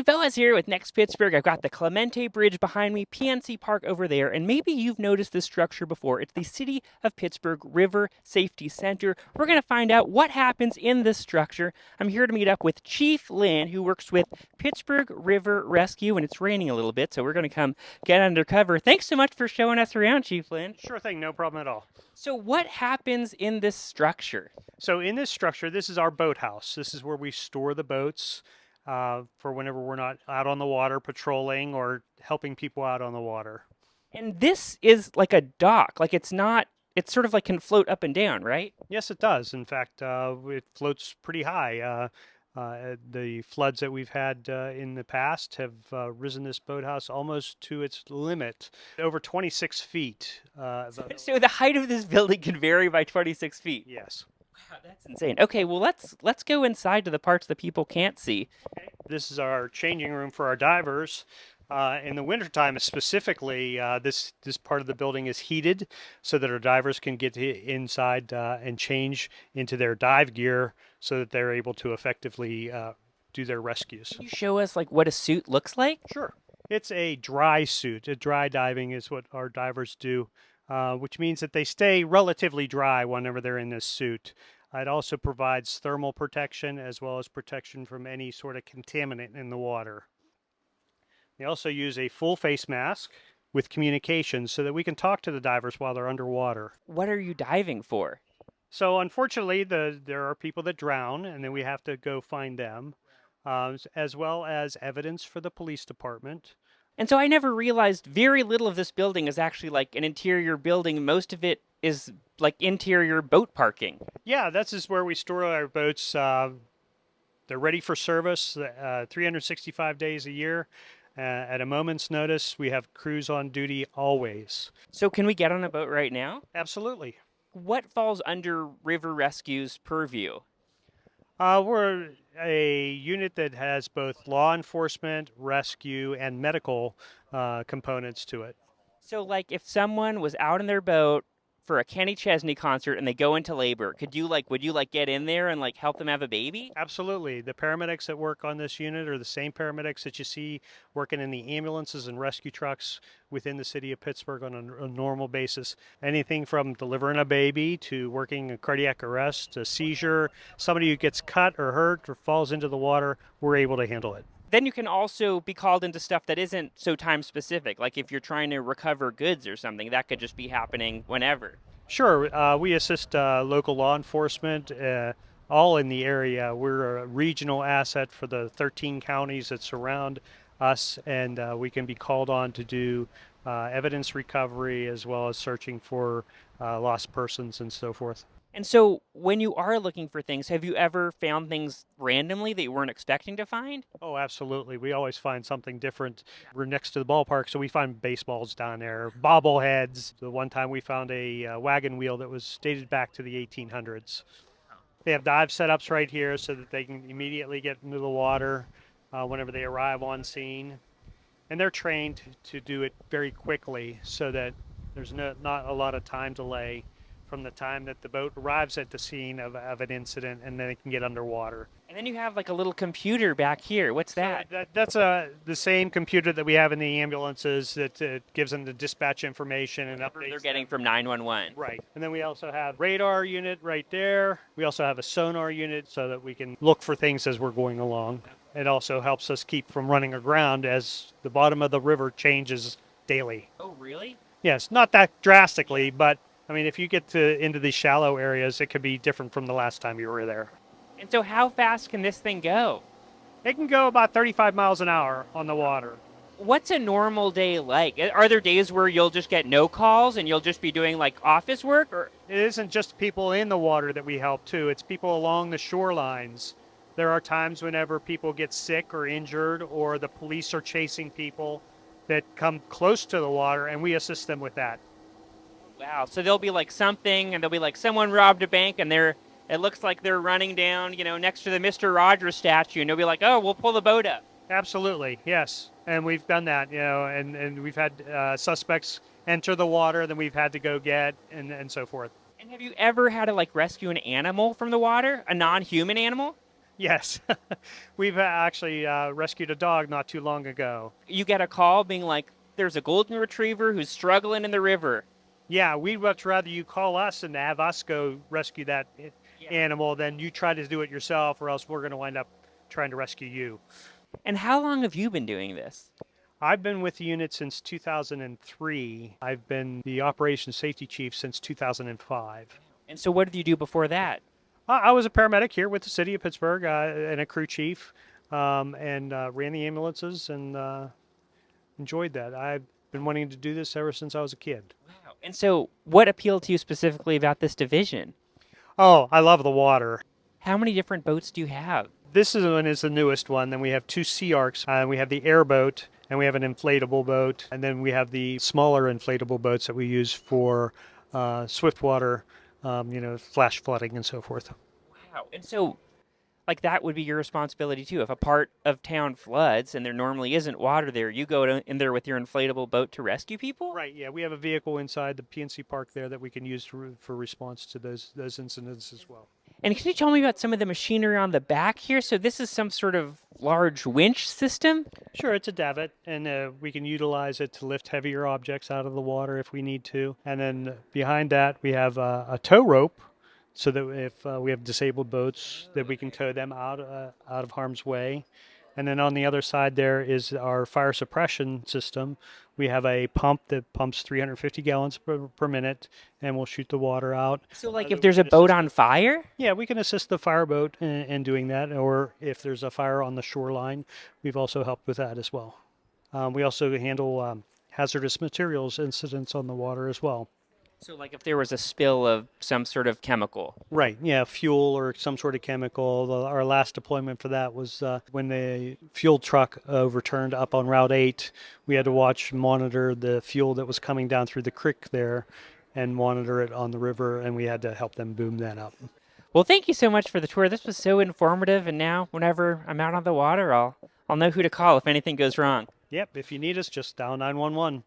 Fellas here with Next Pittsburgh. I've got the Clemente Bridge behind me, PNC Park over there, and maybe you've noticed this structure before. It's the City of Pittsburgh River Safety Center. We're going to find out what happens in this structure. I'm here to meet up with Chief Linn, who works with Pittsburgh River Rescue, and it's raining a little bit, so we're going to come get undercover. Thanks so much for showing us around, Chief Linn. Sure thing, no problem at all. So what happens in this structure? So in this structure, this is our boathouse. This is where we store the boats for whenever we're not out on the water patrolling or helping people out on the water. And this is like a dock. Like it's not, it's sort of like can float up and down, right? Yes, it does. In fact, it floats pretty high. The floods that we've had in the past have risen this boathouse almost to its limit, over 26 feet. So the height of this building can vary by 26 feet. Yes. Wow, that's insane. Okay, well let's go inside to the parts that people can't see. This is our changing room for our divers. In the wintertime, specifically, this part of the building is heated so that our divers can get inside and change into their dive gear so that they're able to effectively do their rescues. Can you show us like what a suit looks like? Sure. It's a dry suit. A dry diving is what our divers do, which means that they stay relatively dry whenever they're in this suit. It also provides thermal protection as well as protection from any sort of contaminant in the water. They also use a full face mask with communications so that we can talk to the divers while they're underwater. What are you diving for? So unfortunately, there are people that drown, and then we have to go find them, as well as evidence for the police department. And so I never realized very little of this building is actually like an interior building. Most of it is like interior boat parking. Yeah, this is where we store our boats. They're ready for service 365 days a year. At a moment's notice, we have crews on duty always. So can we get on a boat right now? Absolutely. What falls under River Rescue's purview? We're a unit that has both law enforcement, rescue, and medical components to it. So like if someone was out in their boat for a Kenny Chesney concert and they go into labor, would you get in there and like help them have a baby? Absolutely. The paramedics that work on this unit are the same paramedics that you see working in the ambulances and rescue trucks within the city of Pittsburgh on a normal basis. Anything from delivering a baby to working a cardiac arrest, a seizure, somebody who gets cut or hurt or falls into the water, we're able to handle it. Then you can also be called into stuff that isn't so time specific. Like if you're trying to recover goods or something, that could just be happening whenever. Sure. We assist local law enforcement all in the area. We're a regional asset for the 13 counties that surround us, and we can be called on to do evidence recovery as well as searching for lost persons and so forth. And so when you are looking for things, have you ever found things randomly that you weren't expecting to find? Oh, absolutely. We always find something different. We're next to the ballpark, so we find baseballs down there, bobbleheads. The one time we found a wagon wheel that was dated back to the 1800s. They have dive setups right here so that they can immediately get into the water whenever they arrive on scene. And they're trained to do it very quickly so that there's not a lot of time delay from the time that the boat arrives at the scene of an incident, and then they can get underwater. And then you have like a little computer back here. What's that? So that's the same computer that we have in the ambulances that gives them the dispatch information and updates. They're getting from 911. Right. And then we also have radar unit right there. We also have a sonar unit so that we can look for things as we're going along. It also helps us keep from running aground as the bottom of the river changes daily. Oh, really? Yes, not that drastically, but I mean, if you get into these shallow areas, it could be different from the last time you were there. And so how fast can this thing go? It can go about 35 miles an hour on the water. What's a normal day like? Are there days where you'll just get no calls and you'll just be doing like office work? Or it isn't just people in the water that we help too. It's people along the shorelines. There are times whenever people get sick or injured or the police are chasing people that come close to the water, and we assist them with that. Wow, so there'll be like something, and there'll be like someone robbed a bank, and it looks like they're running down, next to the Mr. Rogers statue, and they'll be like, oh, we'll pull the boat up. Absolutely, yes. And we've done that, and we've had suspects enter the water, then we've had to go get, and so forth. And have you ever had to like rescue an animal from the water, a non-human animal? Yes, we've actually rescued a dog not too long ago. You get a call being like, there's a golden retriever who's struggling in the river. Yeah, we'd much rather you call us and have us go rescue that Yeah. animal than you try to do it yourself, or else we're going to wind up trying to rescue you. And how long have you been doing this? I've been with the unit since 2003. I've been the operations safety chief since 2005. And so what did you do before that? I was a paramedic here with the city of Pittsburgh and a crew chief, and ran the ambulances and enjoyed that. I've been wanting to do this ever since I was a kid. Wow. And so what appealed to you specifically about this division? Oh, I love the water. How many different boats do you have? This one is the newest one. Then we have two Sea Arcs. We have the airboat, and we have an inflatable boat, and then we have the smaller inflatable boats that we use for swift water, flash flooding and so forth. Wow. And so, like, that would be your responsibility too. If a part of town floods and there normally isn't water there, you go in there with your inflatable boat to rescue people? Right. Yeah, we have a vehicle inside the PNC Park there that we can use for response to those incidents as well. And can you tell me about some of the machinery on the back here? So this is some sort of large winch system? Sure, it's a davit, and we can utilize it to lift heavier objects out of the water if we need to. And then behind that, we have a tow rope, so that if we have disabled boats, that we can tow them out of harm's way. And then on the other side there is our fire suppression system. We have a pump that pumps 350 gallons per minute, and we'll shoot the water out. So, like, if there's a boat on fire? Yeah, we can assist the fireboat in doing that, or if there's a fire on the shoreline, we've also helped with that as well. We also handle hazardous materials incidents on the water as well. So, like, if there was a spill of some sort of chemical. Right, yeah, fuel or some sort of chemical. Our last deployment for that was when the fuel truck overturned up on Route 8. We had to monitor the fuel that was coming down through the creek there and monitor it on the river, and we had to help them boom that up. Well, thank you so much for the tour. This was so informative, and now whenever I'm out on the water, I'll know who to call if anything goes wrong. Yep, if you need us, just dial 911.